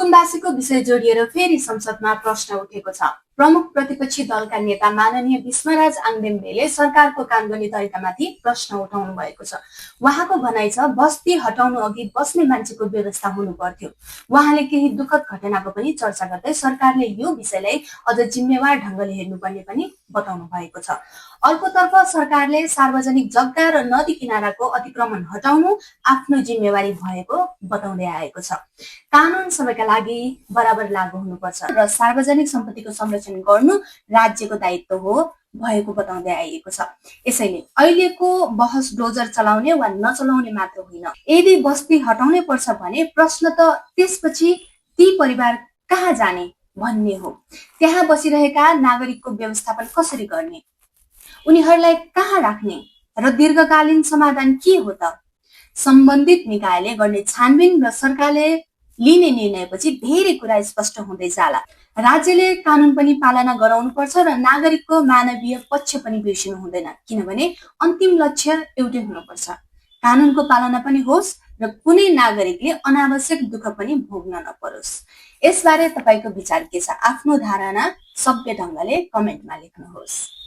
सुकुम्बासीको विषय जोडिएर फेरि संसदमा प्रश्न उठेको छ। प्रमुख प्रतिपक्षी दलका नेता माननीय विष्मराज आङदेम्बेले सरकारको काम गर्ने तरिकामाथि प्रश्न उठाउनु भएको छ। उहाँको भनाइ छ, बस्ती हटाउनु अघि बस्ने मान्छेको व्यवस्था हुनु पर्थ्यो। उहाँले केही दुःखद घटनाको पनि चर्चा गर्दै सरकारले यो विषयलाई अझ जिम्मेवार ढंगले हेर्नुपर्ने पनि बताउनु भएको छ। अर्कोतर्फ सरकारले सार्वजनिक जग्गा र नदी किनाराको अतिक्रमण हटाउनु आफ्नो जिम्मेवारी भएको बताउँदै आएको छ। कानून सबैका लागि बराबर लागू हुनुपर्छ र सार्वजनिक सम्पत्तिको संरक्षण गर्नु राज्यको दायित्व हो भएको बताउँदै आइएको छ। यसैले अहिलेको बहस डोजर चलाउने वा नचलाउने मात्र होइन। यदि बस्ती हटाउनै पर्छ भने प्रश्न त त्यसपछि ती परिवार कहाँ जाने भन्ने हो। त्यहाँ बसिरहेका नागरिकको व्यवस्थापन कसरी गर्ने, उनीहरूलाई कहाँ राख्ने र दीर्घकालीन समाधान के हो त? सम्बन्धित निकायले गर्ने छानबिन र सरकारले लिने निर्णयपछि धेरै कुरा स्पष्ट हुँदै जाला। राज्यले कानून पनि पालना गराउनुपर्छ र नागरिकको मानवीय पक्ष पनि बिर्सिनु हुँदैन, किनभने अन्तिम लक्ष्य एउटै हुनुपर्छ, कानूनको पालना पनि होस् र कुनै नागरिकले अनावश्यक दुःख पनि भोग्न नपरोस्। यसबारे तपाईको विचार के छ? आफ्नो धारणा सभ्य ढंगले कमेन्टमा लेख्नुहोस्।